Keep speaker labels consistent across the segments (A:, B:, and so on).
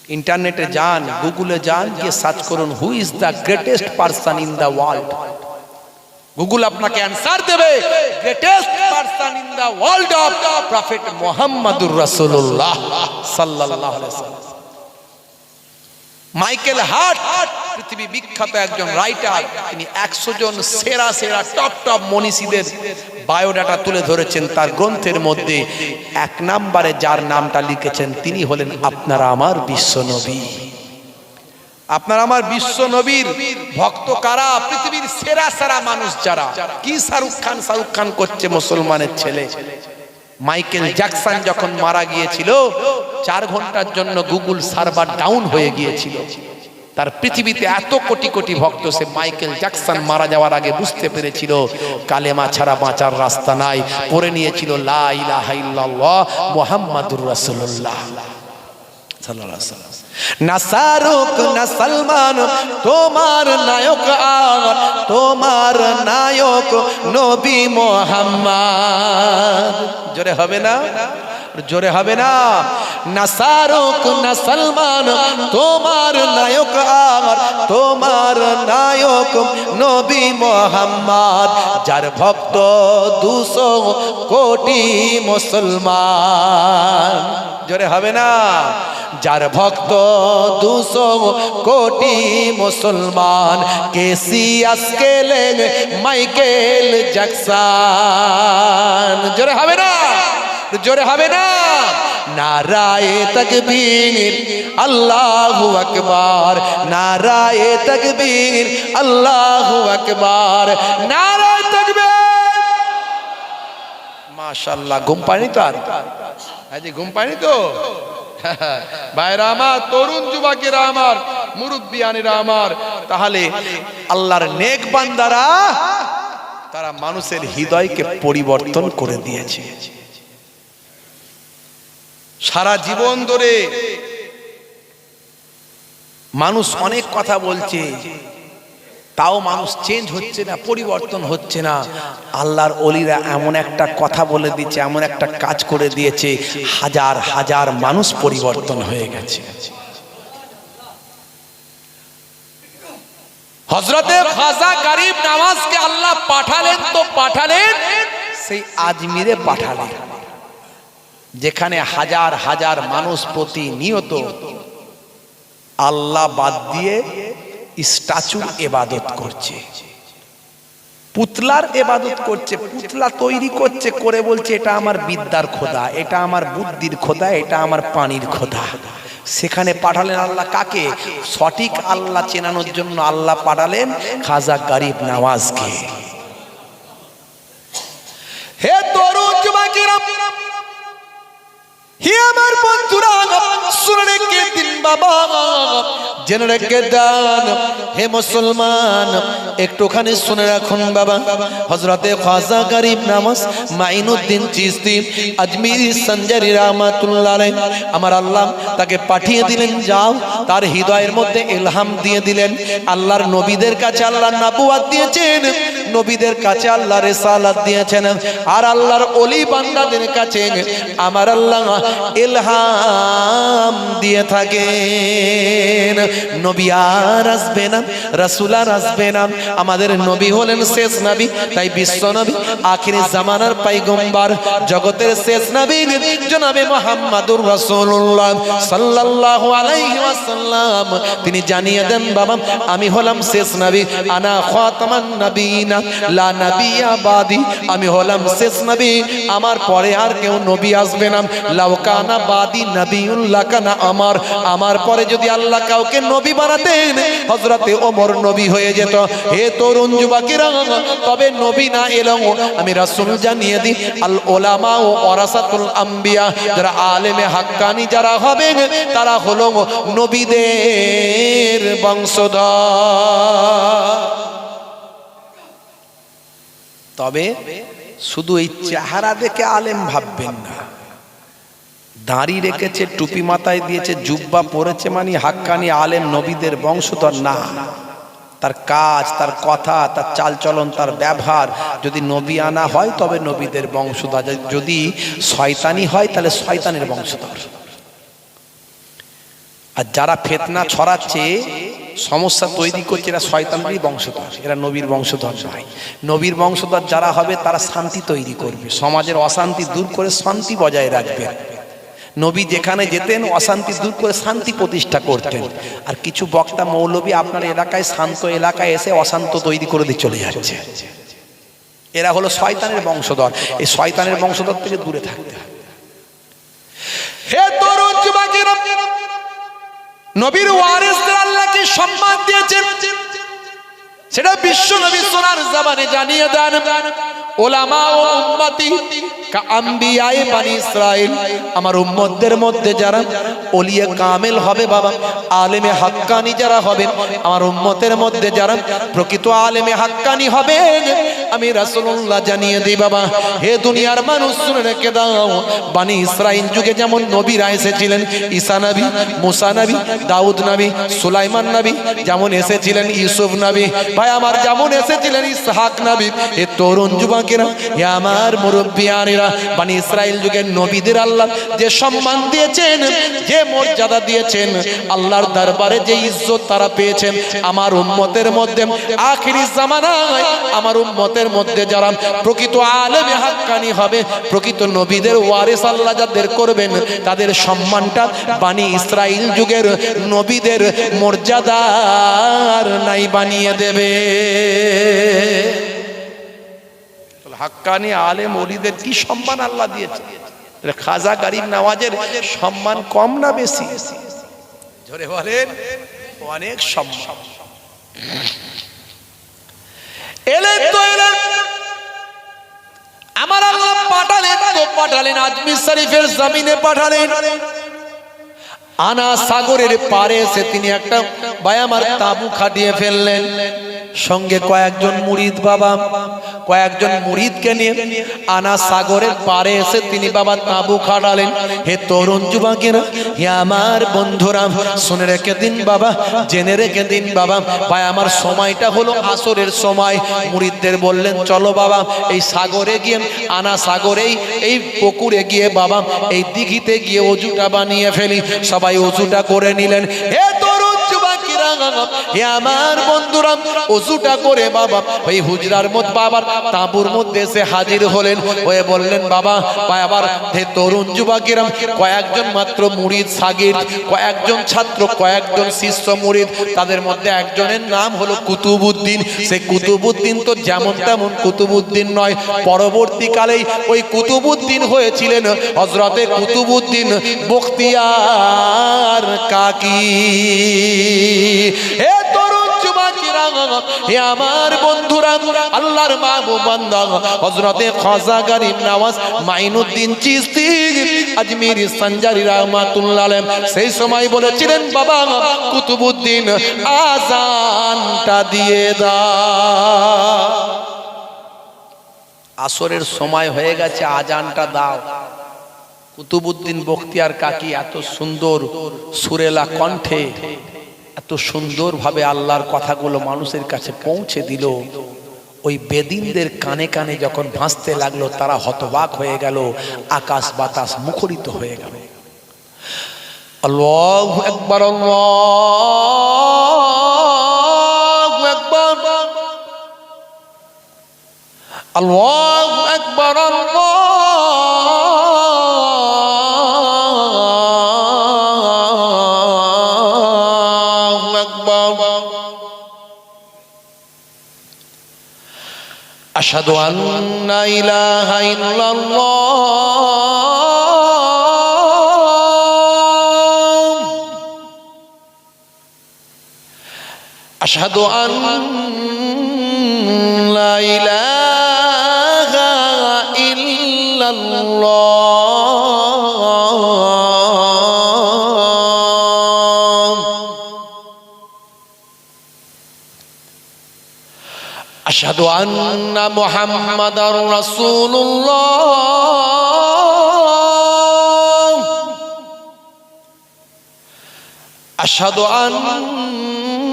A: इंटरनेटे जान, गूगले जान, ये सर्च करुन who is the greatest person in the world. Google আপনাকে आंसर দেবে greatest person in the world of prophet मुहम्मदुर रसूलुल्लाह सल्लल्लाहु अलैहि वसल्लम। माइकेल हार्ट पृथ्वी विख्यात একজন রাইটার, তিনি 100 জন সেরা সেরা টপ মনীষীদের বায়োডাটা তুলে ধরেছেন তার গ্রন্থের মধ্যে। এক নম্বরে যার নামটা লিখেছেন তিনি হলেন আপনারা আমার বিশ্বনবী। আপনার আমার বিশ্ব নবীর ভক্ত কারা? পৃথিবীর সেরা সেরা মানুষ যারা। কি শাহরুখ খান করছে মুসলমানের ছেলে। মাইকেল জ্যাকসন যখন মারা গিয়েছিল 4 ঘন্টার জন্য গুগল সার্ভার ডাউন হয়ে গিয়েছিল। তার পৃথিবীতে এত কোটি কোটি ভক্ত, সে মাইকেল জ্যাকসন মারা যাওয়ার আগে বুঝতে পেরেছিল কালেমা ছাড়া বাঁচার রাস্তা নাই। পড়ে নিয়েছিল লা ইলাহা ইল্লাল্লাহ মুহাম্মাদুর রাসূলুল্লাহ সাল্লাল্লাহু আলাইহি ওয়াসাল্লাম। না শাহরুখ না সলমান তোমার নায়ক আর তোমার নায়ক নবী মুহাম্মদ। জোরে হবে না? জোরে হবে না? না শাহরুখ না সলমান তোমার নায়ক আর তোমার নায়ক নবী মুহাম্মদ। যার ভক্ত 200 কোটি মুসলমান। জোরে হবে না? যার ভক্ত 200 কোটি মুসলমান। Cassius Kellen Michael Jackson. জোরে হবে না? জোরে হবে না? নারায়ে তাকবীর আল্লাহু আকবার, নারায়ে তাকবীর আল্লাহু আকবার, নারায়ে তাকবীর। মাশাআল্লাহ। ঘুম পায়নি তো? আর আজ ঘুম পায়নি তো? ভাইরা আমার, তরুণ যুবকেরা আমার, মুরব্বিয়ানেরা আমার, তাহলে আল্লাহর নেক বান্দারা তারা মানুষের হৃদয়কে পরিবর্তন করে দিয়েছে। সারা জীবন ধরে মানুষ অনেক কথা বলছে, তাও মানুষ চেঞ্জ হচ্ছে না, পরিবর্তন হচ্ছে না। আল্লাহর ওলিরা এমন একটা কথা বলে দিয়েছে, এমন একটা কাজ করে দিয়েছে, হাজার হাজার মানুষ পরিবর্তন হয়ে গেছে। হযরতে খাজা গরিব নওয়াজকে আল্লাহ পাঠালেন তো পাঠালেন সেই আজমিরে পাঠালেন, যেখানে হাজার হাজার মানুষ প্রতিনিয়ত আল্লাহ বাদ দিয়ে স্ট্যাচুর ইবাদত করছে, পুতলার ইবাদত করছে, পুতলা তৈরি করছে, করে বলছে এটা আমার বিদ্যার খোদা, এটা আমার বুদ্ধির খোদা, এটা আমার পানির খোদা। সেখানে পাঠালেন আল্লাহ কাকে? সঠিক আল্লাহ চেনানোর জন্য আল্লাহ পাঠালেন খাজা গরিব নওয়াজকে। হে তরুণ যুবকেরা, হে আমার বন্ধুরা, শুনে রেখে দিন বাবা, জেনে রেখে দেন। হে মুসলমান, একটুখানি শুনে রাখুন বাবা। হযরতে খাজা গরিব নওয়াজ মাইনুদ্দিন চিশতি আজমিরি সঞ্জারি রাহমাতুল্লাহ আলাইহি, আমার আল্লাহ তাকে পাঠিয়ে দিলেন, যাও। তার হৃদয়ের মধ্যে ইলহাম দিয়ে দিলেন। আল্লাহর নবীদের কাছে আল্লাহ নবুয়ত দিয়েছেন, নবীদের কাছে আল্লাহ রিসালাত দিয়েছেন, আর আল্লাহর ওলি বান্দাদের কাছে আমার আল্লাহ ইলহাম দিয়ে থাকেন। নবী আর আসবে না, রাসূল আর আসবে না, আমাদের নবী হলেন শেষ নবী। তাই বিশ্ব নবী, আখিরি জামানার পয়গম্বর, জগতের শেষ নবী জনাবে মুহাম্মদুর রাসূলুল্লাহ সাল্লাল্লাহু আলাইহি ওয়াসাল্লাম তিনি জানিয়ে দেন, বাবা আমি হলাম শেষ নবী, আনা খাতামান নবিয়িনা লা নবিয়্যা বাদি, আমি হলাম শেষ নবী, আমার পরে আর কেউ নবী আসবে না। লাউ কানা বাদি নবিয়্যুন লাকানা আমার, আমার পরে যদি আল্লাহ কাউকে নবী বানাতেন হযরতে ওমর নবী হয়ে যেত। হে তরুণ যুবকেরা, তবে নবী না এলেও আমি রাসূল জানিয়ে দিই, আল উলামা ও ওয়ারাসাতুল আম্বিয়া, যারা আলেমে হাক্কানি যারা হবেন তারা হলো নবীদের বংশধর। তবে শুধু এই চেহারা দেখে আলেম ভাববেন না। দাড়ি রেখেছে, টুপি মাথায় দিয়েছে, জুব্বা পরেছে মানে হাক্কানি আলেম, নবীদের বংশধর না। তার কাজ, তার কথা, তার চালচলন, তার ব্যবহার যদি নবী আনা হয় তবে নবীদের বংশধর, যদি শয়তানি হয় তাহলে শয়তানের বংশধর। আর যারা ফিতনা ছড়াচ্ছে, সমস্যা তৈরি করছে, এরা শয়তানেরই বংশধর, এরা নবীর বংশধর নয়। নবীর বংশধর যারা হবে তারা শান্তি তৈরি করবে, সমাজের অশান্তি দূর করে শান্তি বজায় রাখবে। নবী যেখানে যেতেন অশান্তি দূর করে শান্তি প্রতিষ্ঠা করতেন। আর কিছু বক্তা মৌলবী আপনার এলাকায়, শান্ত এলাকায় এসে অশান্ত তৈরি করে দিয়ে চলে যাচ্ছে। এরা হলো শয়তানের বংশধর। এই শয়তানের বংশধর থেকে দূরে থাকতে হবে। হে তরুণ যুবকেরা, নবীর ওয়ারিসদের আল্লাহ কি সম্মান দিয়েছেন সেটা বিশ্ব নবী সোনার জবানে জানিয়ে দেন। ওলামা ও উম্মতি কা আম্বিয়ায়ে বানি ইসরাইল, আমার উম্মতদের মধ্যে যারা ওলিয়ে কামেল হবে বাবা, আলেমে হাক্কানি যারা হবেন, আমার উম্মতের মধ্যে যারা প্রকৃত আলেমে হাক্কানি হবেন, আমি রাসূলুল্লাহ জানিয়ে দিই বাবা। হে দুনিয়ার মানুষ শুনে রেখে দাও, বানি ইসরাইল যুগে যেমন নবীরা এসেছিলেন, ঈসা নবী, মুসা নবী, দাউদ নবী, সুলাইমান নবী যেমন এসেছিলেন, ইউসুফ নবী ভাই আমার যেমন এসেছিলেন, ইসহাক নবী। এ তরুণ যুবকেরা, এ আমার মুরব্বিয়ানেরা, বানি ইসরাইল যুগের নবীদের আল্লাহ যে সম্মান দিয়েছেন, যে মর্যাদা দিয়েছেন, আল্লাহর দরবারে যে ইজ্জত তারা পেয়েছেন, আমার উম্মতের মধ্যে আখিরি জামানায় আমার উম্মতের মধ্যে যারা প্রকৃত আলেমে হাক্কানি হবে, প্রকৃত নবীদের ওয়ারিস আল্লাহ যাদের করবেন, তাদের সম্মানটা বানি ইসরাইল যুগের নবীদের মর্যাদার নাই বানিয়ে দেবে। হাক্কানি আলেম ওলিদের কি সম্মান আল্লাহ দিয়েছে। খাজা গরিব নওয়াজের সম্মান কম না বেশি? জোরে বলেন, অনেক সম্মান। এলেন তো এলেন, আমার আল্লাহ পাঠালেন তো পাঠালেন, আজমির শরীফের জমিনে পাঠালেন। আনা সাগরের পারে এসে তিনি একটা বায়ামার তাবু খাটিয়ে ফেললেন। সঙ্গে কয়েকজন মুরিদ বাবা, কয়েকজন মুরিদকে নিয়ে আনা সাগরের পারে এসে তিনি বাবা তাবু খাটালেন। হে তরুণ যুবকেরা, হে আমার বন্ধুরা, শুনে রেখে দিন বাবা, জেনে রেখে দিন বাবা। ভাই আমার সময়টা হলো আসরের সময়। মুরিদদের বললেন চলো বাবা এই সাগরে গিয়ে, আনা সাগরেই এই পুকুরে গিয়ে বাবা, এই দিঘিতে গিয়ে অজুটা বানিয়ে ফেলি। সবাই অজুটা করে নিলেন। হে তরুণ যুবকেরা, হে আমার বন্ধুরা, অজুটা করে বাবা ওই হুজরার মধ্যে বাবার তাঁবুর মধ্যে এসে হাজির হলেন। হয়ে বললেন বাবা, আবার হে তরুণ যুবকেরা, কয়েকজন মাত্র মুরিদ সাগির, কয়েকজন ছাত্র, কয়েকজন শিষ্য মুরিদ, তাদের মধ্যে একজনের নাম হলো কুতুবউদ্দিন। সে কুতুবউদ্দিন তো যেমন তেমন কুতুবউদ্দিন নয়, পরবর্তীকালেই ওই কুতুবউদ্দিন হয়েছিলেন হযরতে কুতুবউদ্দিন বখতিয়ার কাকি। হে তরুণ যুবকেরা, হে আমার বন্ধুরা, আল্লাহর মাহবুব বান্দা হযরতে খাজা গরিব নওয়াজ মাইনুদ্দিন চিশতি আজমিরি সঞ্জারি রাহমাতুল্লাহ আলাইহি সেই সময় বলেছিলেন বাবা কুতুবউদ্দিন আযানটা দিয়ে দাও। আসরের সময় হয়ে গেছে, আযানটা দাও। কুতুবউদ্দিন বখতিয়ার কাকি এত সুন্দর সুরেলা কণ্ঠে এত সুন্দরভাবে আল্লাহর কথাগুলো মানুষের কাছে পৌঁছে দিল। ওই বেদিনদের কানে কানে যখন ভাসতে লাগলো, তারা হতবাক হয়ে গেল, আকাশ বাতাস মুখরিত হয়ে গেল। আল্লাহু আকবার, আল্লাহু আকবার, আল্লাহু আকবার, আশহাদু আন্না ইলাহা ইল্লাল্লাহ, আশহাদু আন্না ইলাহা ইল্লাল্লাহ, আশহাদু আন্না মুহাম্মাদার রাসূলুল্লাহ, আশহাদু আন্না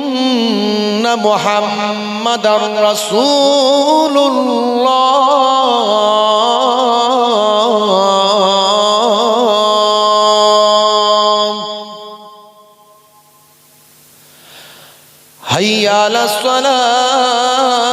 A: মুহাম্মাদার রাসূলুল্লাহ। হাইয়া আলাস সালাহ,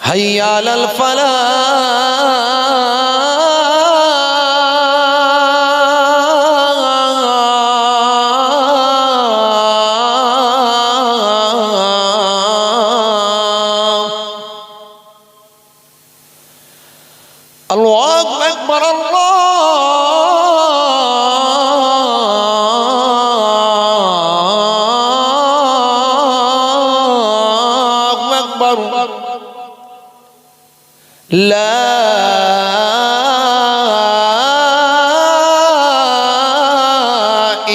A: হাইয়া আলাল ফালাহ, আল্লাহু আকবার, আল্লাহু আকবার, লা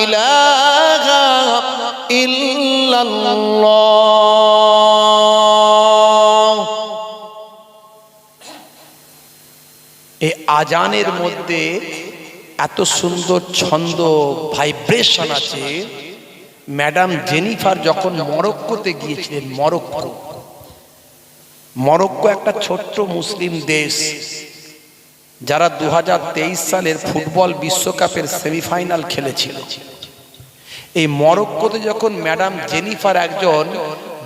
A: ইলাহা ইল্লাল্লাহ। এই আজানের মধ্যে এত সুন্দর ছন্দ, ভাইব্রেশন আছে। ম্যাডাম জেনিফার যখন মরক্কোতে গিয়েছিলেন, মরক্কো একটা ছোট্ট মুসলিম দেশ, যারা 2023 সালের ফুটবল বিশ্বকাপের সেমিফাইনাল খেলেছিল। এই মরক্কোতে যখন ম্যাডাম জেনিফার একজন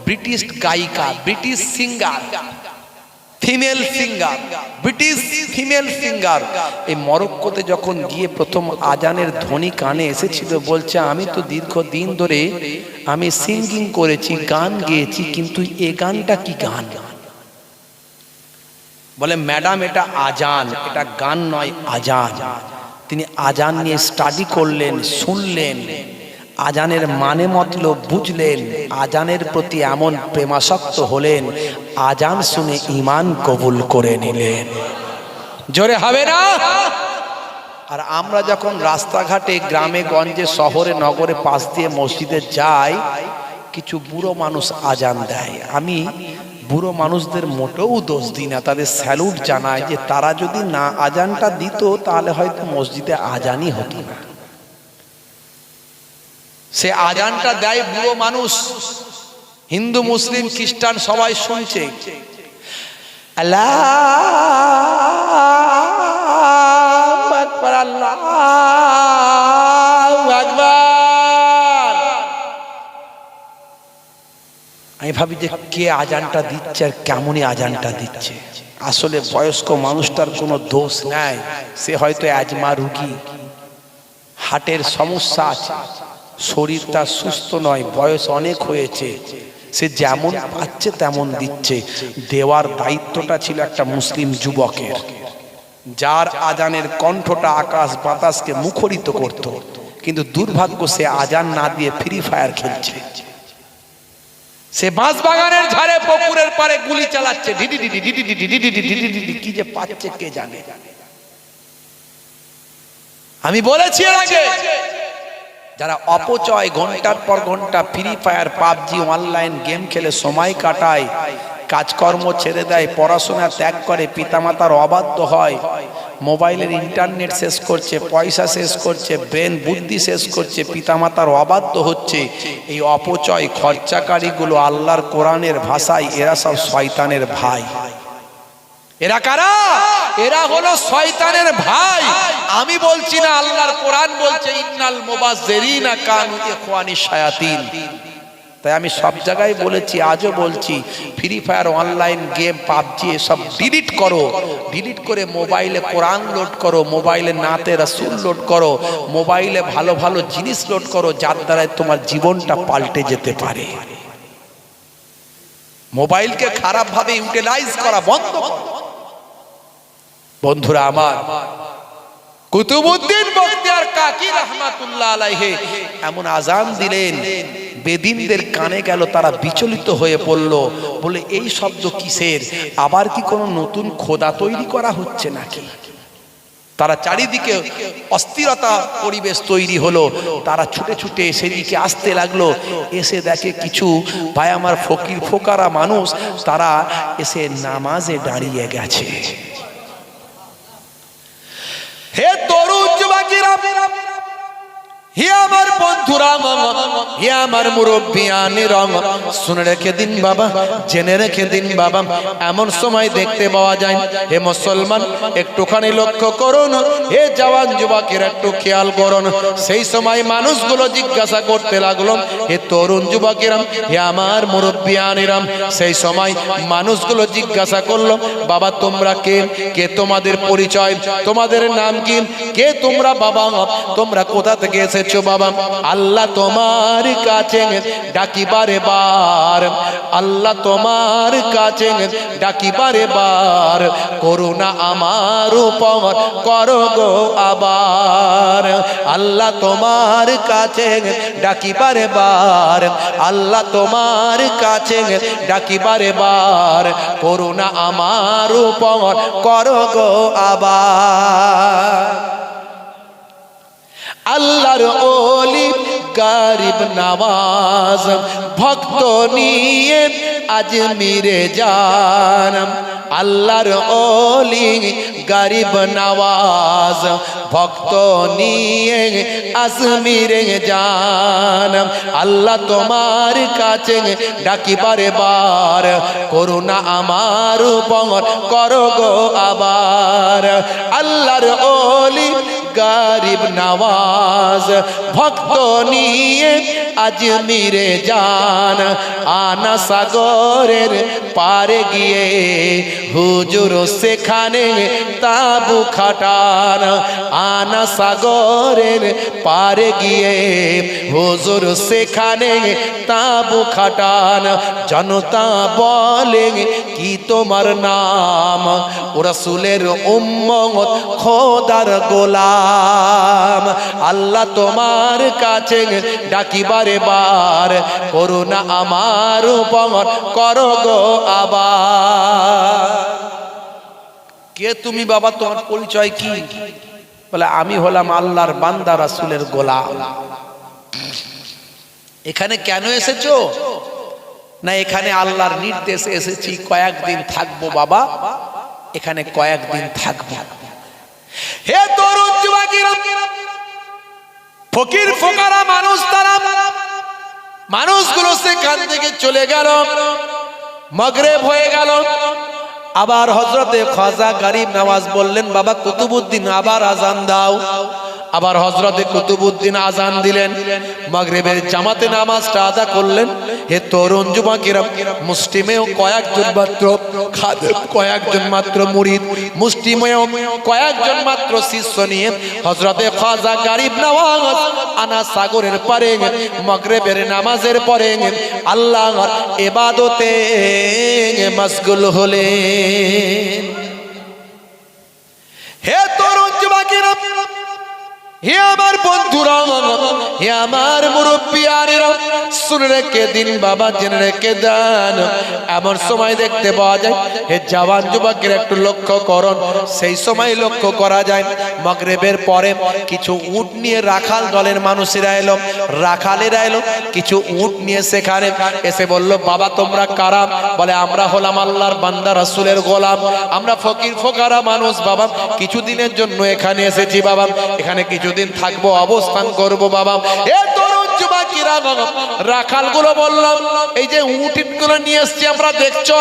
A: ব্রিটিশ গায়িকা, British singer, female singer, British female singer, এই মরক্কোতে যখন গিয়ে প্রথম আজানের ধ্বনি কানে এসেছিল, বলছে আমি তো দীর্ঘদিন ধরে আমি সিঙ্গিং করেছি, গান গেয়েছি, কিন্তু এ গানটা কি গান? বলে ম্যাডাম এটা আজান, এটা গান নয়, আজান। তিনি আজান নিয়ে স্টাডি করলেন, শুনলেন, আজানের মানে মতলব বুঝলেন, আজানের প্রতি এমন প্রেমাসক্ত হলেন, আজান শুনে ঈমান কবুল করে নিলেন। জোরে হবে না? আর আমরা যখন রাস্তাঘাটে, গ্রামে গঞ্জে, শহরে নগরে পাশ দিয়ে মসজিদে যাই, কিছু বুড়ো মানুষ আজান দেয়। আমি বুড়ো মানুষদের মোটেও দোষ দিই না, তাদের স্যালুট জানাই যে তারা যদি না আজানটা দিত তাহলে হয়তো মসজিদে আজানই হতো না। সে আজানটা দেয় বুড়ো মানুষ, হিন্দু মুসলিম খ্রিস্টান সবাই শুনছে। আল্লাহু আকবার, আল্লাহু আকবার। আমি ভাবি যে কে আজানটা দিচ্ছে আর কেমনই আজানটা দিচ্ছে। আসলে বয়স্ক মানুষটার কোনো দোষ নাই, সে হয়তো অ্যাজমা রোগী, হার্টের সমস্যা আছে, শরীর তার সুস্থ নয়, বয়স অনেক হয়েছে, সে যেমন পাচ্ছে তেমন দিচ্ছে। দেওয়ার দায়িত্বটা ছিল একটা মুসলিম যুবকের, যার আজানের কণ্ঠটা আকাশ বাতাসকে মুখরিত করত। কিন্তু দুর্ভাগ্য, সে আজান না দিয়ে ফ্রি ফায়ার খেলছে। সে বাঁশবাগানের ঝাড়ে, পুকুরের পাড়ে গুলি চালাচ্ছে, কি যে পাচ্ছে কে জানে। আমি বলেছি এর আগে, যারা অপচয় ঘন্টার পর ঘন্টা free fire, PUBG, online game খেলে সময় কাটায়, কাজকর্ম ছেড়ে দেয়, পড়াশোনা ত্যাগ করে, পিতামাতার অবাধ্য হয়, মোবাইলের ইন্টারনেট শেষ করছে, পয়সা শেষ করছে, ব্রেন বুদ্ধি শেষ করছে, পিতামাতার অবাধ্য হচ্ছে। এই অপচয় খরচাকারীগুলো আল্লাহর কোরআনের ভাষায় এরা সব শয়তানের ভাই। এরা কারা? এরা হলো শয়তানের ভাই। আমি বলছি না, আল্লাহর কোরআন বলছে ইন্নাল মুবাজ্জিরিনা কানু ইখওয়ানিশ শায়াতিন। তাই আমি সব জায়গায় বলেছি, আজও বলছি, free fire, online game, PUBG এসব ডিলিট করো। ডিলিট করে মোবাইলে কোরআন লোড করো, মোবাইলে নাতে রাসূল লোড করো, মোবাইলে ভালো ভালো জিনিস লোড করো, যার দ্বারায় তোমার জীবনটা পাল্টে যেতে পারে। মোবাইলকে খারাপ ভাবে ইউটিলাইজ করা বন্ধ করো। বন্ধুরা আমার, কুতুবউদ্দিন বখতিয়ার কাকি রাহমাতুল্লাহ আলাইহি এমন আজান দিলেন, বেদিনদের কানে গেল, তারা বিচলিত হয়ে পড়ল, বলে এই শব্দ কিসের? আবার কি কোনো নতুন খোদা তৈরি করা হচ্ছে নাকি? তারা চারিদিকে অস্থিরতা পরিবেশ তৈরি হলো, তারা ছুটে ছুটে সেদিকে আসতে লাগলো। এসে দেখে কিছু ভাই আমার ফকির ফোকারা মানুষ, তারা এসে নামাজে দাঁড়িয়ে গেছে। হে তরুণ যুবকেরা, হে আমার বন্ধু বন্ধুরা, হে আমার মুরব্বিয়ানেরা, শুনে রেখে দিন বাবা, জেনে রেখে দিন বাবা, এমন সময় দেখতে পাওয়া যায়, হে মুসলমান একটুখানি লক্ষ্য করুন, হে জওয়ান যুবকের একটু খেয়াল করুন। সেই সময় মানুষগুলো জিজ্ঞাসা করতে লাগলো, হে তরুণ যুবকেরা, হে আমার মুরব্বিয়ানেরা, সেই সময় মানুষগুলো জিজ্ঞাসা করলো, বাবা তোমরা কে, কে তোমাদের পরিচয়, তোমাদের নাম কি, কে তোমরা বাবা, তোমরা কোথা থেকে এসেছো বাবা? আল্লাহ তোমার কাছে ডাকিবারে বার, আল্লাহ তোমার কাছে ডাকিবারে বার, করুণা আমার উপর করো গো আবার। আল্লাহ তোমার কাছে ডাকিবারে বার, আল্লাহ তোমার কাছে ডাকিবারে বার, করুণা আমার উপর করো গো আবার। আল্লাহর ওলি গরিব নওয়াজ, ভক্ত নিয়ে আজমিরে যান। আল্লাহর ওলি গরিব নওয়াজ, ভক্ত নিয়ে আজমিরে যান। আল্লাহ তোমার কাছে ডাকিবারে বার, করুণা আমার উপর করো গো আবার। আল্লাহর ওলি গরিব নওয়াজ, ভক্ত নিয়ে আজমিরে যান। আনা সাগরের পারে গিয়ে হুজুর সেখানে তাবু খাটান। আনা সাগরের পারে গিয়ে হুজুর সেখানে তাবু খাটান। জনতা বলে কি তোমার নাম? ও রাসূলের উম্মত খোদার গোলাম। আল্লাহ তোমার কাছে ডাকিবারে বার, করুণা আমার উপর করো গো আবার। কে তুমি বাবা, তোমার পরিচয় কি? বলে আমি হলাম আল্লাহর বান্দা, রাসূলের গোলাম। এখানে কেন এসেছো? না এখানে আল্লাহর নির্দেশে এসেছি, কয়েকদিন থাকবো বাবা, এখানে কয়েকদিন থাকবো। হে তরুণ যুবকেরা, ফকির ফোকারা মানুষ, তারা মানুষগুলো সেখান থেকে চলে গেল, মাগরিব হয়ে গেল। আবার হযরতে খাজা গরিব নওয়াজ বললেন, বাবা কুতুবউদ্দিন আবার আজান দাও। আবার হযরতে কুতুবউদ্দিন আজান দিলেন, মাগরিবের জামাতে নামাজটা আদা করলেন। হে তরুণ যুবকেরা, মুসলিমেও কয়েকজন মাত্র খাদেম, কয়েকজন মাত্র মুরিদ, মুসলিমেও কয়েকজন মাত্র শিষ্য নিয়ে হযরতে খাজা গরিব নওয়াজ আনা সাগরের পারে মাগরিবের নামাজের পরে আল্লাহর ইবাদতে মশগুল হলেন। হে তরুণ যুবকেরা, হে আমার বন্ধুরা, হে আমার মুরব্বিয়ানেরা, শুনে রেখে দিন বাবা, জেনে রেখে দেন। এমন সময় দেখতে পাওয়া যায়, হে জওয়ান যুবকের একটু লক্ষ্য করুন। সেই সময় লক্ষ্য করা যায় মাগরিবের পরে কিছু উট নিয়ে রাখাল দলের মানুষেরা এলো, রাখালেরা এলো কিছু উট নিয়ে। সেখানে এসে বলল, বাবা তোমরা কারা? বলে আমরা হলাম আল্লাহর বান্দা, রাসূলের গোলাম, আমরা ফকির ফোকারা মানুষ বাবা, কিছুদিনের জন্য এখানে এসেছি বাবা, এখানে কিছুদিন থাকবো, অবস্থান করব বাবা। এ তরুণ যুবকেরা, রাখালগুলো বললাম, এই যে উটগুলো নিয়ে এসেছি আমরা, দেখছো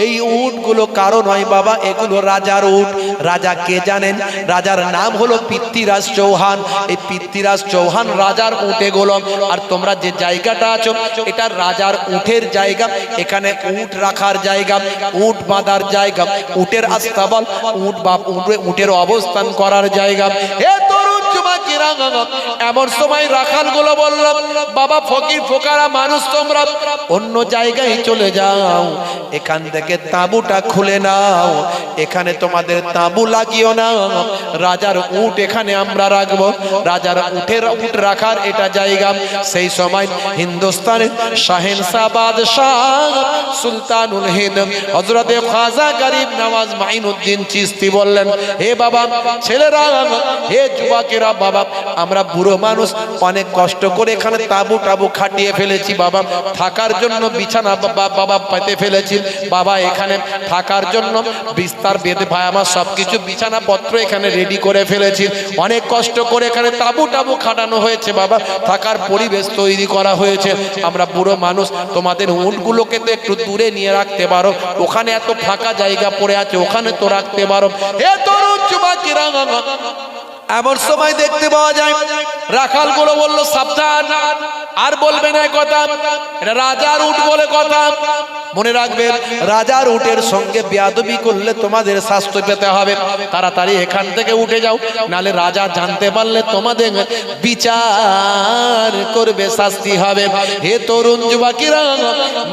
A: এই উটগুলো কারো নয় বাবা, এগুলো রাজার উট। রাজা কে জানেন? রাজার নাম হলো পৃথ্বীরাজ চৌহান। এই পৃথ্বীরাজ চৌহান রাজার উট এগুলো। আর তোমরা যে জায়গাটা আছো, এটা রাজার উটের জায়গা, এখানে উট রাখার জায়গা, উট বাঁধার জায়গা, উটের আস্তাবল, উট বা উটের অবস্থান করার জায়গা। এ তরুণ যুবকেরা, এমন সময় রাখালগুলো বললাম, বাবা ফকির ফোকারা মানুষ, তোমরা অন্য জায়গায় চলে যাও, এখান থেকে তাঁবুটা খুলে নাও, এখানে তোমাদের তাঁবু লাগিও না, রাজার উট এখানে আমরা রাখবো, রাজার উট রাখার এটা জায়গা। সেই সময় হিন্দুস্তানের শাহেনশাহ বাদশাহ সুলতানুল হিন্দ হযরতে খাজা গরিব নওয়াজ মাইনুদ্দিন চিশতি বললেন, হে বাবা ছেলেরা, হে যুবকেরা বাবা আমরা বুড়ো মানুষ অনেক কষ্ট করে এখানে তাবু টাবু খাটিয়ে ফেলেছি বাবা, থাকার জন্য বিছানা বাবা পেতে ফেলেছি বাবা, এখানে থাকার জন্য বিস্তার বেঁধে ভাই আমার সবকিছু বিছানাপত্র এখানে রেডি করে ফেলেছি, অনেক কষ্ট করে এখানে তাবু টাবু খাটানো হয়েছে বাবা, থাকার পরিবেশ তৈরি করা হয়েছে। আমরা বুড়ো মানুষ, তোমাদের উটগুলোকে তো একটু দূরে নিয়ে রাখতে পারো, ওখানে এত ফাঁকা জায়গা পড়ে আছে, ওখানে তো রাখতে পারো। হে তরুণ যুবকেরা, এমন সময় দেখতে পাওয়া যায় রাখাল গুলো বললো সাবধান, আর বলবে না কথা, এটা রাজার উট বলে কথা, মনে রাখবেন রাজার উটের সঙ্গে বেয়াদবি করলে তোমাদের শাস্তি পেতে হবে, তাড়াতাড়ি এখান থেকে উঠে যাও, নালে রাজা জানতে পারলে তোমাদের বিচার করবে, শাস্তি হবে। হে তরুণ যুবকেরা,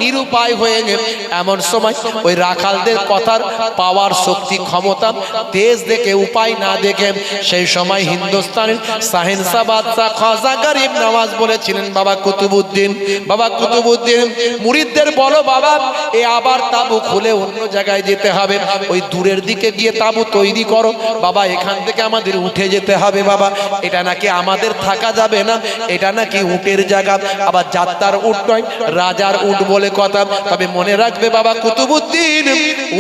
A: নিরুপায় হয়ে গেলে এমন সময় ওই রাখালদের কথার পাওয়ার শক্তি ক্ষমতা তেজ দেখে উপায় না দেখে সেই সময় হিন্দুস্তানের শাহেনশাহ বাদশাহ খাজা গরিব নওয়াজ বলেছিলেন বাবা কুতুবউদ্দিন, বাবা কুতুবউদ্দিন মুরিদদের বলো বাবা এ আবার তাবু খুলে অন্য জায়গায় যেতে হবে, ওই দূরের দিকে গিয়ে তাবু তৈরি করো বাবা, এখান থেকে আমাদের উঠে যেতে হবে বাবা, এটা নাকি আমাদের থাকা যাবে না, এটা নাকি উটের জায়গা, আবার যাত্রার উট নয় রাজার উট বলে কথা। তবে মনে রাখবে বাবা কুতুবউদ্দিন,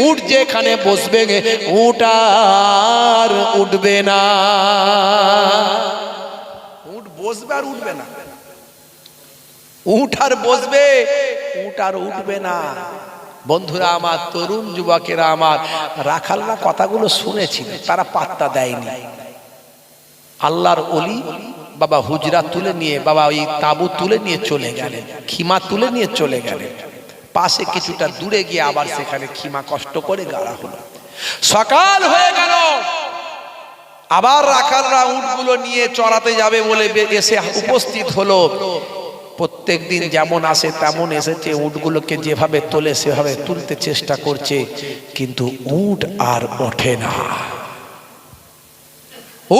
A: উট যেখানে বসবে উট আর উঠবে না, উট বসবে আর উঠবে না, উট আর বসবে উট আর উঠবে না। বন্ধুরা আমার, তরুণ যুবকেরা আমার, রাখালরা কথাগুলো শুনেছিল, তারা পাত্তা দেয়নি। আল্লাহর ওলি বাবা হুজরা তুলে নিয়ে বাবা ওই তাবু তুলে নিয়ে চলে গেলেন, খিমা তুলে নিয়ে চলে গেলেন, পাশে কিছুটা দূরে গিয়ে আবার সেখানে খিমা কষ্ট করে গাড়া হলো। সকাল হয়ে গেল, আবার রাখালরা উটগুলো নিয়ে চড়াতে যাবে বলে এসে উপস্থিত হলো। প্রত্যেক দিন যেমন আসে তেমন এসেছে, উটগুলোকে যেভাবে তোলে সেভাবে তুলতে চেষ্টা করছে, কিন্তু উট আর ওঠে না,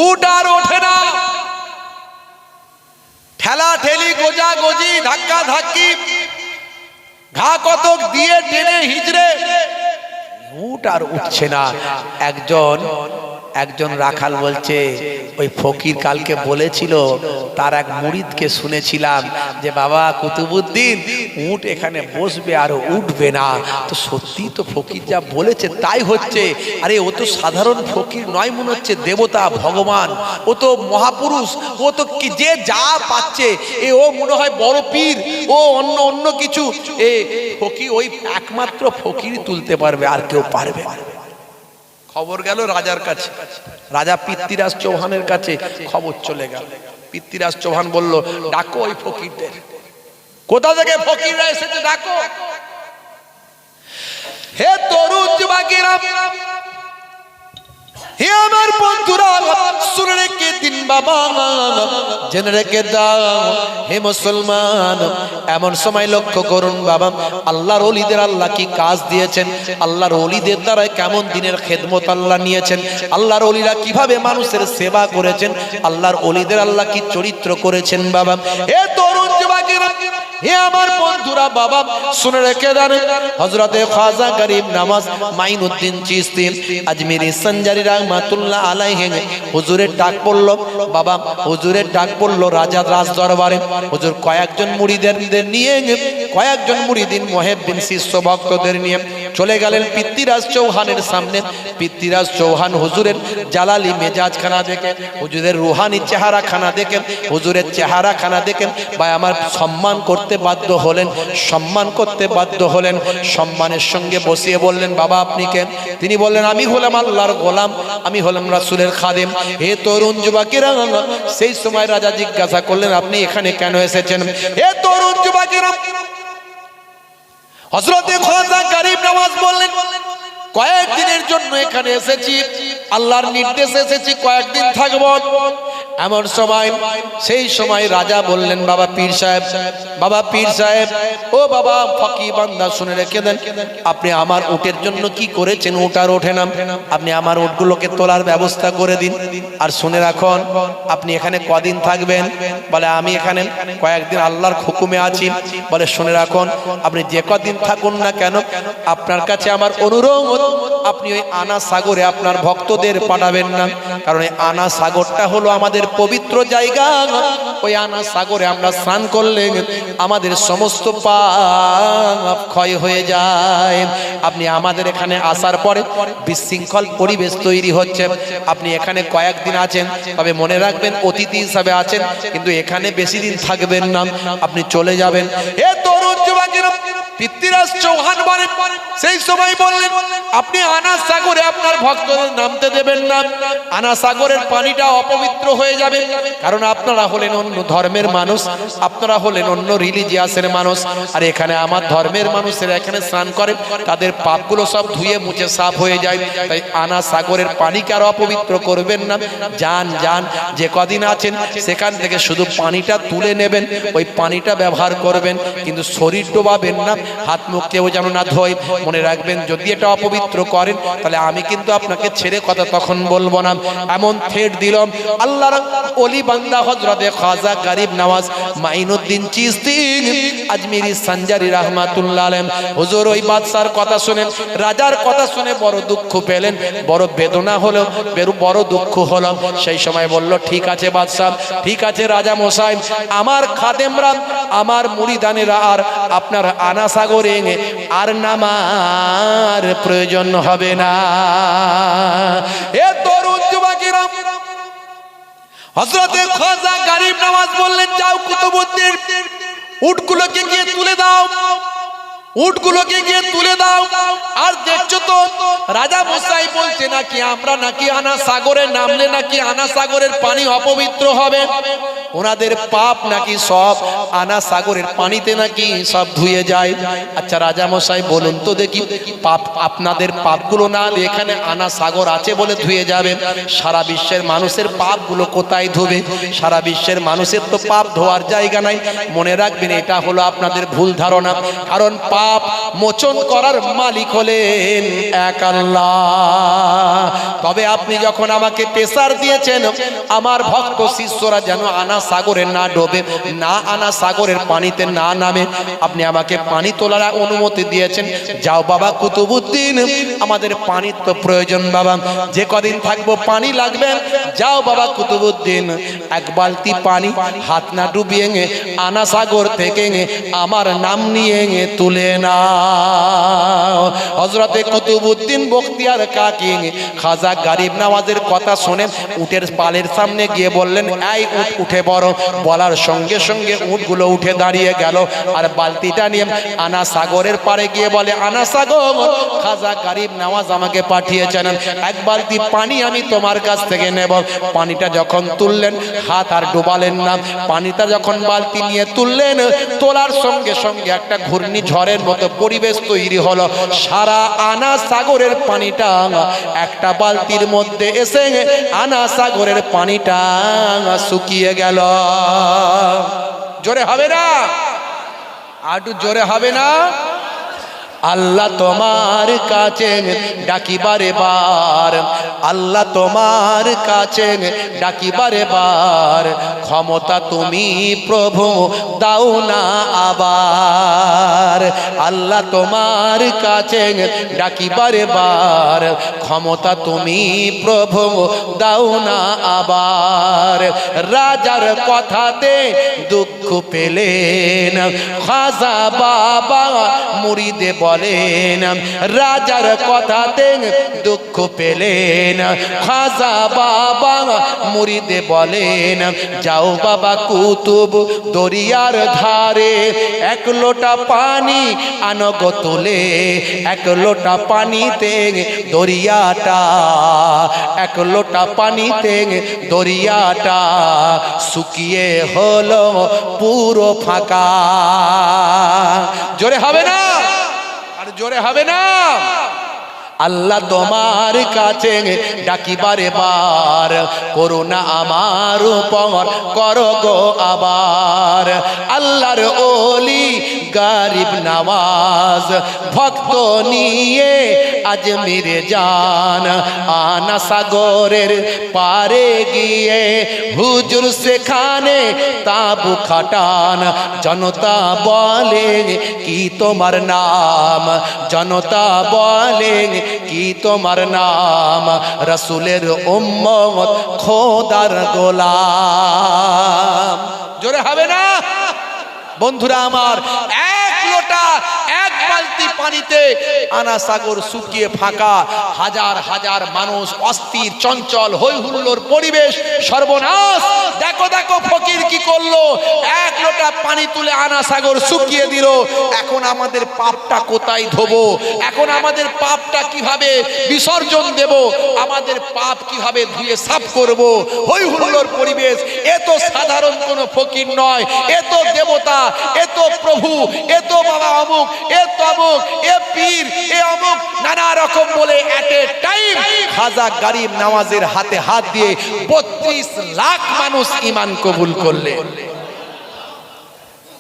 A: উট আর ওঠে না। ঠেলা ঠেলি, গোজা গজি, ধাক্কা ধাক্কি, ঘা কতক দিয়ে টেনে হিজড়ে উট আর উঠছে না। একজন রাখাল বলছে ওই ফকির কালকে বলেছিল, তার এক মুরিদকে শুনেছিলাম যে বাবা কুতুবউদ্দিন উট এখানে বসবে আর উঠবে না, তো সত্যি তো ফকির যা বলেছে তাই হচ্ছে। আরে ও তো সাধারণ ফকির নয়, মনে হচ্ছে দেবতা ভগবান, ও তো মহাপুরুষ, ও তো কি যে যা পাচ্ছে ও মনে হয় বড় পীর, ও অন্য কিছু, ফকির ওই একমাত্র ফকিরই তুলতে পারবে, আর কেউ পারবে না। খবর গেল রাজার কাছে, রাজা পৃথ্বীরাজ চৌহানের কাছে খবর চলে গেল। পৃথ্বীরাজ চৌহান বলল ডাকো ওই ফকিরদের, কোথা থেকে ফকিররা এসেছে ডাকো। হে তরুণ যুবকেরা, হে আমার বন্ধুরা, শুনে রেখে দিন বাবা, জেনে রেখে দাও হে মুসলমান, এমন সময় লক্ষ্য করুন বাবা, আল্লাহর ওলিদের আল্লাহ কি কাজ দিয়েছেন, আল্লাহর ওলিদের দ্বারা কেমন দিনের খেদমত আল্লাহ নিয়েছেন, আল্লাহর ওলিরা কিভাবে মানুষের সেবা করেছেন, আল্লাহর ওলিদের আল্লাহ কি চরিত্র করেছেন বাবা। হে তরুণ যুবকেরা, হে আমার বন্ধুরা বাবা, শুনে রেখে দেন হযরতে খাজা গরিব নওয়াজ মাইনুদ্দিন চিশতি আজমিরি সঞ্জারি রাহমাতুল্লাহ আলাইহি হুজুরের ডাক পড়ল বাবা, হুজুরের ডাক পড়ল রাজার রাজ দরবারে। হুজুর কয়েকজন মুরিদদের নিয়ে, কয়েকজন মুরিদিন মুহিব্বিন শিষ্য ভক্তদের নিয়ে চলে গেলেন পৃথ্বীরাজ চৌহানের সামনে। পৃথ্বীরাজ চৌহান হুজুরের জালালি মেজাজ খানা দেখে, হুজুরের রুহানি চেহারা খানা দেখে, হুজুরের চেহারা খানা দেখে ভাই আমার সম্মান করতে বাধ্য হলেন, সম্মান করতে বাধ্য হলেন। সম্মানের সঙ্গে বসিয়ে বললেন বাবা আপনি কে? তিনি বললেন আমি হলাম আল্লাহর গোলাম, আমি হলাম রাসূলের খাদেম। হে তরুণ যুবকেরা, সেই সময় রাজা জিজ্ঞাসা করলেন আপনি এখানে কেন এসেছেন? হে তরুণ যুবকেরা, হযরতে খাজা গরিব নওয়াজ বললেন কয়েকদিনের জন্য এখানে এসেছি, আল্লাহর নির্দেশে এসেছি, কয়েকদিন থাকবো। এমন সময় সেই সময় রাজা বললেন বাবা পীর সাহেব, বাবা পীর সাহেব, ও বাবা ফকির বান্দা শুনে রেখে দেন, আপনি আমার উটের জন্য কি করেছেন? উট আর ওঠে না, আপনি আমার উটগুলোকে তোলার ব্যবস্থা করে দিন। আর শুনে রাখুন আপনি এখানে কদিন থাকবেন? বলে আমি এখানে কয়েকদিন আল্লাহর হুকুমে আছি। বলে শুনে রাখুন আপনি যে কদিন থাকুন না কেন, আপনার কাছে আমার অনুরোধ, আপনি ওই আনা সাগরে আপনার ভক্তদের পাঠাবেন না, কারণ এই আনা সাগরটা হলো আমাদের পবিত্র জায়গা, ওই আনা সাগরে আমরা স্নান করলে আমাদের সমস্ত পাপ ক্ষয় হয়ে যায়। আপনি আমাদের এখানে আসার পরে বিশৃঙ্খল পরিবেশ তৈরি হচ্ছে। আপনি এখানে কয়েকদিন আছেন, তবে মনে রাখবেন অতিথি হিসাবে আছেন, কিন্তু এখানে বেশি দিন থাকবেন না, আপনি চলে যাবেন। এ তরুণ যুবকেরা, পৃথ্বীরাজ চৌহান বলেন, সেই সময় বললেন আপনি আনা সাগরে আপনার ভক্তদের নামতে দেবেন না, আনা সাগরের পানিটা অপবিত্র হয়ে যাবে। কারণ আপনারা হলেন অন্য ধর্মের মানুষ, আপনারা হলেন অন্য রিলিজিয়াসের মানুষ, আর এখানে আমার ধর্মের মানুষেরা এখানে স্নান করে, তাদের পাপগুলো সব ধুয়ে মুছে সাফ হয়ে যায়। তাই আনা সাগরের পানিকে আর অপবিত্র করবেন না। যান যান, যে কদিন আছেন সেখান থেকে শুধু পানিটা তুলে নেবেন, ওই পানিটা ব্যবহার করবেন, কিন্তু শরীর ডোবাবেন না, হাত মুখ কেউ যেন না ধোয়। মনে রাখবেন যদি এটা অপবিত্র করেন তাহলে আমি কিন্তু আপনাকে ছেড়ে কথা তখন বলবো না। এমন থ্রেট দিলাম আল্লাহর ওলি বান্দা হযরতে খাজা গরিব নওয়াজ মাইনুদ্দিন চিশতি আজমিরি সঞ্জারি রাহমাতুল্লাহ আলাইহি হুজুর ওই বাদশার কথা শুনেন, রাজার কথা শুনে বড় দুঃখ পেলেন, বড় বেদনা হলো, বড় দুঃখ হলো। সেই সময় বলল ঠিক আছে বাদশা, ঠিক আছে রাজা মশাই, আমার খাদেমরা আমার মুরিদানেরা আর আপনার আনা সাগরে আর নামার প্রয়োজন হবে না। এ তরুণ যুবকেরা, হযরতে খাজা গরিব নওয়াজ বললেন যাও কুতুবউদ্দিন, উটগুলোকে গিয়ে তুলে দাও, উটগুলোকে গিয়ে তুলে দাও। আর দেখছো তো রাজা মশাই বলছে নাকি আমরা নাকি আনা সাগরে নামলে নাকি আনা সাগরের পানি অপবিত্র হবে, ওনাদের পাপ নাকি সব আনা সাগরের পানিতে নাকি সব ধুয়ে যায়। আচ্ছা রাজা মশাই বলুন তো দেখি, পাপ আপনাদের পাপগুলো না এখানে আনা সাগর আছে বলে ধুয়ে যাবেন, সারা বিশ্বের মানুষের পাপগুলো কোথায় ধুবে? সারা বিশ্বের মানুষের তো পাপ ধোয়ার জায়গা নাই। মনে রাখবেন এটা হলো আপনাদের ভুল ধারণা, কারণ পাপ মোচন করার মালিক হলেন এক আল্লাহ। তবে আপনি যখন আমাকে প্রেসার দিয়েছেন আমার ভক্ত শিষ্যরা যেন আনা সাগরে না ডোবে, না আনা সাগরের পানিতে না নামে, আপনি আমাকে পানি তোলার অনুমতি দিয়েছেন। যাও বাবা কুতুবউদ্দিন, আমাদের পানির তো প্রয়োজন বাবা, যে কদিন থাকবো পানি লাগবে। যাও বাবা কুতুবউদ্দিন, এক বালতি পানি হাত না ডুবিয়ে আনা সাগর থেকে আমার নাম নিয়ে তুলে নাও। হযরতে কুতুবউদ্দিন বখতিয়ার কাকি খাজা গরিব নওয়াজের কথা শুনে উটের পালের সামনে গিয়ে বললেন এই উট উঠে পড়ো। বলার সঙ্গে সঙ্গে উটগুলো উঠে দাঁড়িয়ে গেল, আর বালতিটা নিয়ে আনা সাগরের পাড়ে গিয়ে বলে আনা সাগর, খাজা গরিব নওয়াজ আমাকে পাঠিয়েছেন, এক বালতি পানি আমি তোমার কাছ থেকে নেব। পানিটা যখন তুললেন হাত আর ডোবালেন না, পানিটা যখন বালতি নিয়ে তুললেন, তোলার সঙ্গে সঙ্গে একটা ঘূর্ণিঝড়ের মতো পরিবেশ তৈরি হলো। সারা আনা সাগরের পানিটা একটা বালতির মধ্যে এসে আনা সাগরের পানিটা শুকিয়ে গেল। জোরে হবে না? আটু জোরে হবে না? আল্লাহ তোমার কাছে ডাকিবারে বার, আল্লাহ তোমার কাছে ডাকিবারে বার, ক্ষমতা তুমি প্রভু দাও না আবার। আল্লাহ তোমার কাছে ডাকিবারে বার, ক্ষমতা তুমি প্রভু দাও না আবার। রাজার কথাতে দুঃখ পেলেন খাজা বাবা মুরিদে বলেন, রাজার কথাতে দুঃখ পেলেন খাজা বাবা মুরিদে বলেন, যাও বাবা কুতুব দরিয়ার ধারে, এক লোটা পানি আনো গো তুলে, এক লোটা পানিতে দরিয়াটা, এক লোটা পানিতে দরিয়াটা শুকিয়ে হলো পুরো ফাঁকা। জোরে হবে না? আর জোরে হবে না? আল্লাহ তোমার কাছে ডাকিবারে বার, করুণা আমার উপর করো গো আবার। আল্লাহর ওলি গরিব নওয়াজ ভক্ত নিয়ে আজমিরে যান আনা সাগরের পারে গিয়ে হুজুর সেখানে তাবু খাটান জনতা বলে কি তোমার নাম জনতা বলে কি তোমার নাম রাসূলের উম্মত খোদার গোলাম জোরে হবে না বন্ধুরা আমার এক লোটা এক বালতি পানিতে আনা সাগর শুকিয়ে ফাঁকা হাজার হাজার মানুষ অস্থির চঞ্চল হই হুল্লোর পরিবেশ সর্বনাশ দেখো দেখো ফকির কি করলো এক লোটা পানি তুলে আনা সাগর শুকিয়ে দিল এখন আমাদের পাপটা কোথায় ধোবো এখন আমাদের পাপটা কিভাবে বিসর্জন দেব আমাদের পাপ কিভাবে ধুয়ে সাফ করব হই হুল্লোর পরিবেশ এ তো সাধারণ কোনো ফকির নয় এ তো দেবতা এ তো প্রভু এ তো বাবা অমুক এ তো অমুক এ পীর এ অমুক নানা রকম বলে এট এ টাইম খাজা গরিব নওয়াজের হাতে হাত দিয়ে 32 লাখ মানুষ ঈমান কবুল করলেন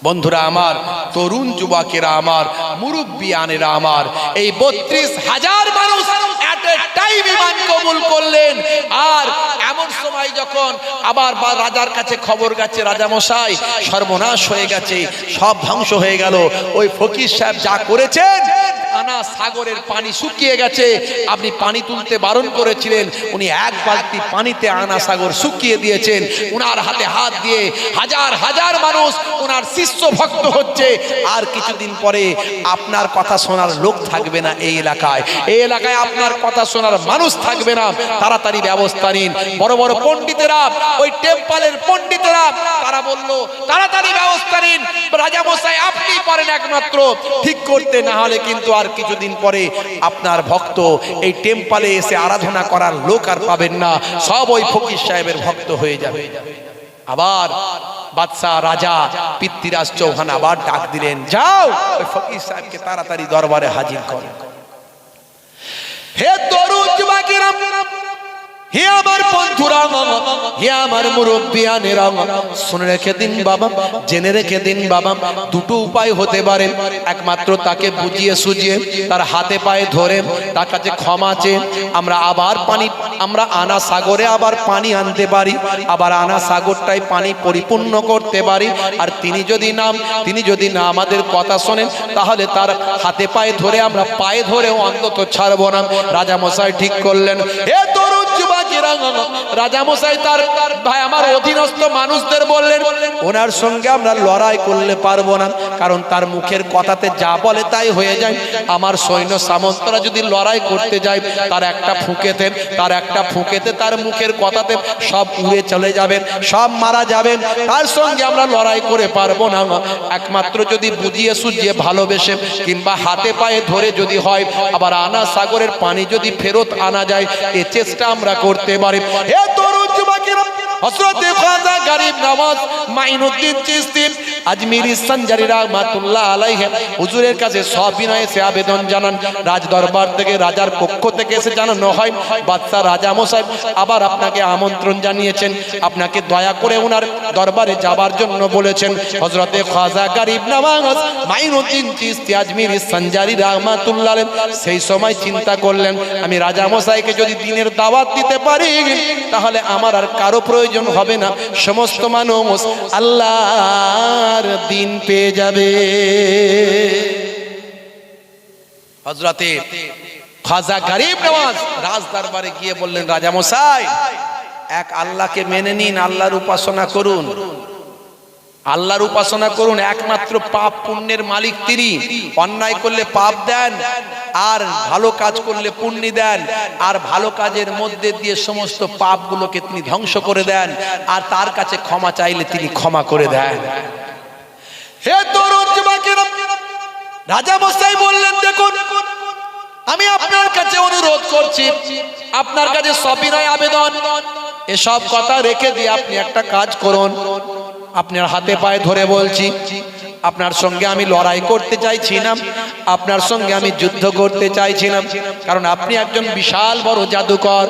A: বন্ধুরা আমার তরুণ যুবকেরা আমার মুরব্বিয়ানেরা আমার এই 32,000 মানুষ এট এ টাইম ঈমান কবুল করলেন আর এমন সময় যখন আবার রাজার কাছে খবর গেছে রাজা মশাই সর্বনাশ হয়ে গেছে সব ধ্বংস হয়ে গেল ওই ফকির সাহেব যা করেছেন আনা সাগরের পানি শুকিয়ে গেছে আপনি পানি তুলতে বারণ করেছিলেন উনি এক বালতি পানিতে আনা সাগর শুকিয়ে দিয়েছেন উনার হাতে হাত দিয়ে হাজার হাজার মানুষ উনার শিষ্য ভক্ত হচ্ছে আর কিছুদিন পরে আপনার কথা শোনার লোক থাকবে না এই এলাকায় আপনার কথা শোনার মানুষ থাকবে না তাড়াতাড়ি ব্যবস্থা নিন বড় বড় পণ্ডিতেরা ওই টেম্পলের পণ্ডিতেরা তারা বলল তাড়াতাড়ি ব্যবস্থা নিন রাজা মশাই আপনি পারেন একমাত্র ঠিক করতে না হলে কিন্তু আর কিছুদিন পরে আপনার ভক্ত এই টেম্পলে এসে আরাধনা করার লোক আর পাবেন না সব ওই ফকির সাহেবের ভক্ত হয়ে যাবে আবার বাদশা রাজা পৃথ্বীরাজ চৌহান আবার ডাক দিলেন যাও ওই ফকির সাহেবকে তাড়াতাড়ি দরবারে হাজির করো হে তরুণ যুবকেরা হে আমার বন্ধুরা হে আমার মুরব্বিয়ানেরা শুনে রেখে দিন বাবা জেনে রেখে দিন বাবা দুটো উপায় হতে পারে একমাত্র তাকে বুঝিয়ে সুঝিয়ে তার হাতে পায়ে ধরে তার কাছে ক্ষমা চেয়ে আমরা আবার পানি আমরা আনা সাগরে আবার পানি আনতে পারি আবার আনা সাগরটাই পানি পরিপূর্ণ করতে পারি আর তিনি যদি না আমাদের কথা শোনেন তাহলে তার হাতে পায়ে ধরে আমরা পায়ে ধরেও অন্তত ছাড়বো না রাজা মশাই ঠিক করলেন হে তরুণ যুবকেরা রাজা মশাই তার ভাই আমার অধীনস্থ মানুষদের বললেন ওনার সঙ্গে আমরা লড়াই করলে পারবো না কারণ তার মুখের কথাতে যা বলে তাই হয়ে যায় আমার সৈন্য সামন্তরা যদি লড়াই করতে যায় তার একটা ফুঁকেতে তার মুখের কথাতে সব উড়ে চলে যাবেন সব মারা যাবেন তার সঙ্গে আমরা লড়াই করে পারবো না একমাত্র যদি বুঝিয়ে সুঝিয়ে ভালোবেসে কিংবা হাতে পায়ে ধরে যদি হয় আবার আনা সাগরের পানি যদি ফেরত আনা যায় এই চেষ্টা আমরা করতে পারি হে তরুণ যুবকেরা হযরত খাজা গরিব নওয়াজ মাইনুদ্দিন চিশতি আজমিরি সঞ্জারি রাহমাতুল্লাহ আলাইহি হুজুরের কাছে সবিনয়ে সে আবেদন জানান রাজ দরবার থেকে রাজার পক্ষ থেকে এসে জানানো হয় বাদশা রাজা মশাই আবার আপনাকে আমন্ত্রণ জানিয়েছেন আপনাকে দয়া করে ওনার দরবারে যাবার জন্য বলেছেন হযরত খাজা গরিব নওয়াজ মাইনুদ্দিন চিশতি আজমিরি সঞ্জারি রাহমাতুল্লাহ আলাইহি সেই সময় চিন্তা করলেন আমি রাজা মশাইকে যদি দিনের দাওয়াত দিতে পারি তাহলে আমার আর কারো প্রয়োজন হবে না সমস্ত মানুষ আল্লাহর দিন পেয়ে যাবে হযরতে খাজা গরিব নওয়াজ রাজ দরবারে গিয়ে বললেন রাজা মশাই এক আল্লাহকে মেনে নিন আল্লাহর উপাসনা করুন আল্লাহর উপাসনা করুন একমাত্র পাপ পুণ্যের মালিক তিনি অন্যায় করলে পাপ দেন আর ভালো কাজ করলে পুণ্য দেন আর ভালো কাজের মধ্যে দিয়ে সমস্ত পাপগুলোকে তিনি ধ্বংস করে দেন আর তার কাছে ক্ষমা চাইলে তিনি ক্ষমা করে দেন হে তরুণ যুবকেরা রাজা মশাই বললেন দেখুন আমি আপনার কাছে অনুরোধ করছি আপনার কাছে সবিনয় আবেদন এসব কথা রেখে দিয়ে আপনি একটা কাজ করুন আপনার হাতে পায়ে ধরে বলছি আপনার সঙ্গে আমি লড়াই করতে চাইছি না আপনার সঙ্গে আমি যুদ্ধ করতে চাইছি না কারণ আপনি একজন বিশাল বড় জাদুকর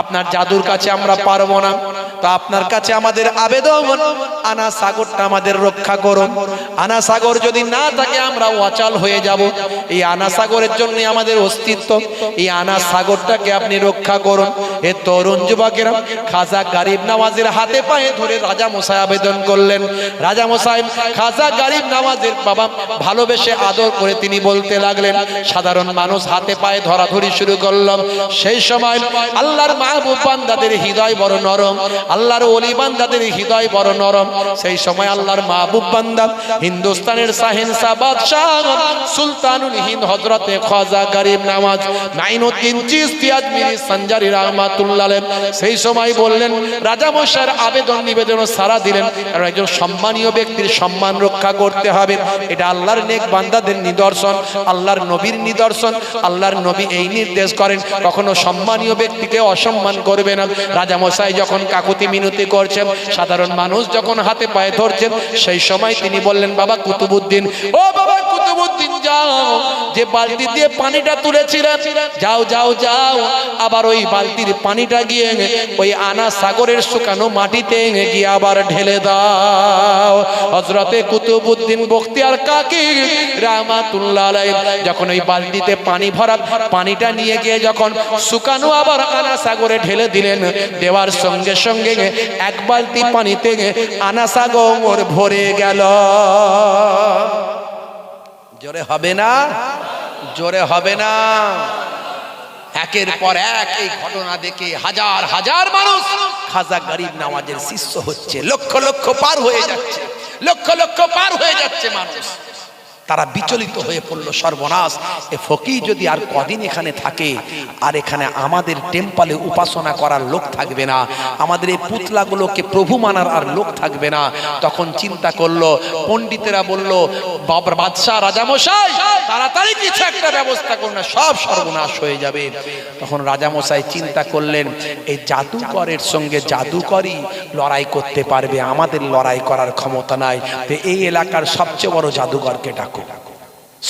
A: আপনার জাদুর কাছে আমরা পারবো না তো আপনার কাছে আমাদের আবেদন, আনা সাগরটা আমাদের রক্ষা করুন। আনা সাগর যদি না থাকে আমরা অচল হয়ে যাব। এই আনা সাগরের জন্য আমাদের অস্তিত্ব। এই আনা সাগরটাকে আপনি রক্ষা করুন। এ তরুণ যুবকেরা খাজা গরিব নওয়াজের হাতে পায়ে ধরে রাজা মশাই আবেদন করলেন। রাজা মশাই খাজা গরিব নওয়াজের বাবা ভালোবেসে আদর করে তিনি বলতে লাগলেন, সাধারণ মানুষ হাতে পায়ে ধরাধরি শুরু করলাম। সেই সময় আল্লাহর মাহবুব বান্দাদের হৃদয় বড় নরম, আল্লাহর ওলি বান্দাদের হৃদয় বড় নরম। সেই সময় আল্লাহর মাহবুব বান্দা হিন্দুস্তানের শাহেনশাহ বাদশাহ সুলতানুল হিন্দ হযরতে খাজা গরিব নওয়াজ মাইনুদ্দিন চিশতি আজমিরি সঞ্জারি রাহমাতুল্লাহ আলাইহি সেই সময় বললেন, রাজা মশাইয়ের আবেদন নিবেদন সারা দিলেন। আর একজন সম্মানীয় ব্যক্তির সম্মান রক্ষা করতে হবে, এটা আল্লাহর নেক বান্দাদের নিদর্শন, আল্লাহর নবীর নিদর্শন। আল্লাহর নবী এই নির্দেশ করেন, কখনো সম্মানীয় ব্যক্তিকে অসম্মান করবে না। রাজা মশাই যখন কাকুতি মিনতি করছেন, সাধারণ মানুষ যখন হাতে পায়ে ধরছেন, সেই সময় তিনি বললেন, বাবা কুতুবউদ্দিন, ও বাবা কুতুবউদ্দিন, যাও, যে বালতি দিয়ে পানিটা তুলেছিলেন, যাও যাও যাও, আবার ওই বালতির পানিটা গিয়ে ওই আনা সাগরের শুকানো মাটিতে গিয়ে আবার ঢেলে দাও। হযরতে কুতুবউদ্দিন বখতিয়ার কাকি রাহমাতুল্লাহ আলাইহি যখন ওই বালতিতে পানি ভরা পানিটা নিয়ে গিয়ে যখন শুকানো আবার আনা সাগরে ঢেলে দিলেন, দেওয়ার সঙ্গে সঙ্গে এক বালতি পানিতে আনা সাগর ভরে গেল। জোরে হবে না? জোরে হবে না? একের পর এক এই ঘটনা দেখে হাজার হাজার মানুষ খাজা গরিব নওয়াজের শিষ্য হচ্ছে, লক্ষ লক্ষ পার হয়ে যাচ্ছে, লক্ষ লক্ষ পার হয়ে যাচ্ছে মানুষ। তারা বিচলিত হয়ে পড়লো, সর্বনাশ, এ ফকির যদি আর কদিন এখানে থাকে, আর এখানে আমাদের টেম্পলে উপাসনা করার লোক থাকবে না, আমাদের এই পুতলাগুলোকে প্রভু মানার আর লোক থাকবে না। তখন চিন্তা করলো, পণ্ডিতেরা বলল, বাদশাহ রাজামশাই তাড়াতাড়ি কিছু একটা ব্যবস্থা করুন, না সব সর্বনাশ হয়ে যাবে। তখন রাজামশাই চিন্তা করলেন, এই জাদুকরের সঙ্গে জাদুকরই লড়াই করতে পারবে, আমাদের লড়াই করার ক্ষমতা নাই। তো এই এলাকার সবচেয়ে বড় জাদুকরকে ডাকো।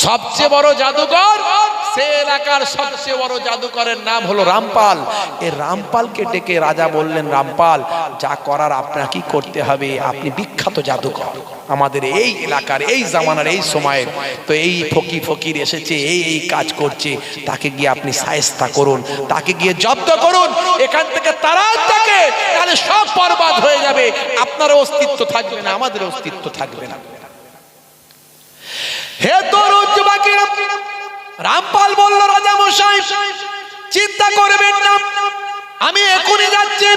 A: সবচেয়ে বড় জাদুকর, সে এলাকার সবচেয়ে বড় জাদুকরের নাম হলো রামপাল। এই রামপালকে ডেকে রাজা বললেন, রামপাল, যা করার আপনাকে করতে হবে, আপনি বিখ্যাত জাদুকর আমাদের এই এলাকার, এই জামানার, এই সময়ের। তো এই ফকির এসেছে, এই কাজ করছে, তাকে গিয়ে আপনি শায়েস্তা করুন, তাকে গিয়ে জব্দ করুন, এখান থেকে তাড়ান তাকে, তাহলে সব বরবাদ হয়ে যাবে, আপনার অস্তিত্ব থাকবে না, আমাদের অস্তিত্ব থাকবে না। হে তরুণ যুবকেরা, রামপাল বলল, রাজা মশাই চিন্তা করবেন না, আমি এখনই যাচ্ছি।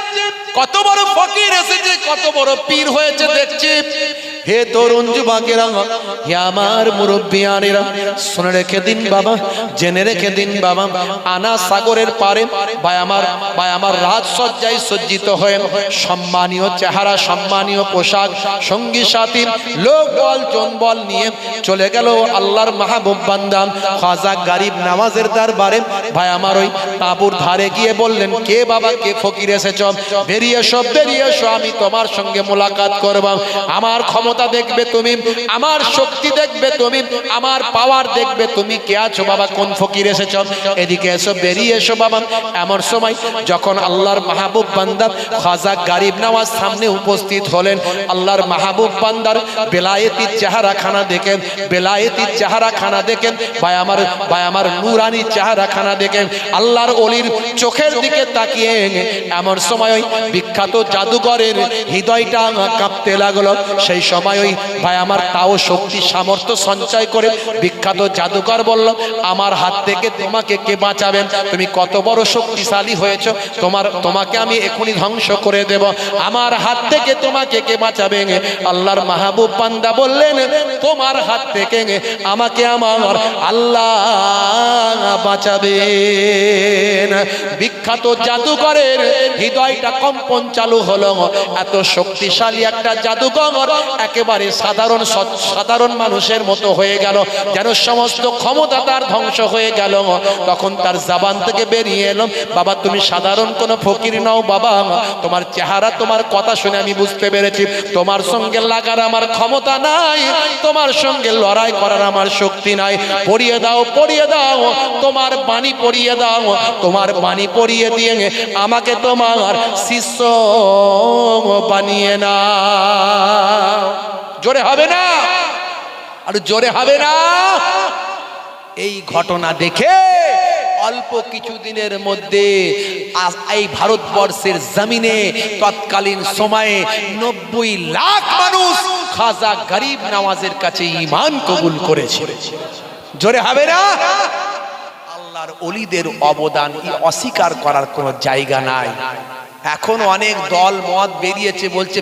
A: কত বড় ফকির এসেছে, কত বড় পীর হয়েছে দেখছি। হে তরুণ যুবকেরা, হে আমার মুরব্বিয়ানেরা, শুনে রেখে দিন বাবা, জেনে রেখে দিন বাবা, আনা সাগরের পারে ভাই আমার রাজসজ্জায় সজ্জিত হয়ে সম্মানীয় চেহারা, সম্মানীয় পোশাক, সঙ্গী সাথী, লোক বল জনবল নিয়ে চলে গেল আল্লাহর মাহবুব বান্দা খাজা গরিব নওয়াজের দরবারে। ভাই আমার ওই তাঁবুর ধারে গিয়ে বললেন, কে বাবা, কে ফকির এসেছ, বেরিয়ে এসো, বেরিয়ে এসো, আমি তোমার সঙ্গে মোলাকাত করব। আমার ক্ষমতা দেখবে তুমি, আমার শক্তি দেখবে তুমি, আমার পাওয়ার দেখবে তুমি। কে আছো বাবা, কোন ফকির এসেছ, এদিকে এসো, বেরিয়ে এসো বাবা। এমন সময় যখন আল্লাহর মাহবুব বান্দা খাজা গরিব নওয়াজ সামনে উপস্থিত হলেন, আল্লাহর মাহবুব বান্দার বেলায়েতি চেহারাখানা দেখেন, বেলায়েতি চেহারাখানা দেখেন, ভাই আমার নূরানি চেহারাখানা দেখেন, আল্লাহর ওলির চোখের দিকে তাকিয়ে এমন সময় ওই বিখ্যাত জাদুকরের হৃদয়টা কাঁপতে লাগলো। সেই সময় ওই ভাই আমার তাও শক্তি সামর্থ্য সঞ্চয় করে বিখ্যাত জাদুকর বলল, আমার হাত থেকে তোমাকে কে বাঁচাবেন, তুমি কত বড় শক্তিশালী হয়েছ, তোমাকে আমি এখনই ধ্বংস করে দেব, আমার হাত থেকে তোমাকে কে বাঁচাবেন। আল্লাহর মাহবুব বান্দা বললেন, তোমার হাত থেকে আমাকে আমার আল্লাহ বাঁচাবেন। বিখ্যাত জাদুকরের হৃদয়টা কম্পন চালু হলো, এত শক্তিশালী একটা জাদুকর একেবারে সাধারণ মানুষের মতো হয়ে গেল, যেন সমস্ত ক্ষমতা তার ধ্বংস হয়ে গেল। তখন তার জবান থেকে বেরিয়ে এলো, বাবা তুমি সাধারণ কোনো ফকির নও বাবা, তোমার চেহারা, তোমার কথা শুনে আমি বুঝতে পেরেছি তোমার সঙ্গে লাগার আমার ক্ষমতা নাই, তোমার সঙ্গে লড়াই করার আমার শক্তি নাই। পড়িয়ে দাও, পড়িয়ে দাও, তোমার বাণী পড়িয়ে দাও, তোমার বাণী পড়িয়ে করিয়ে দিয়ে আমাকে তোমার শিষ্য বানিয়ে না। জোরে হবে না? আর জোরে হবে না? এই ঘটনা দেখে অল্প কিছুদিনের মধ্যে এই ভারতবর্ষের জমিনে তৎকালীন সময়ে 90 লাখ মানুষ খাজা গরিব নওয়াজের কাছে ঈমান কবুল করেছে। জোরে হবে না? আল্লাহর ওলিদের অবদান অস্বীকার করার কোনো জায়গা নাই। এখন অনেক দল মত বেরিয়েছে, বলছে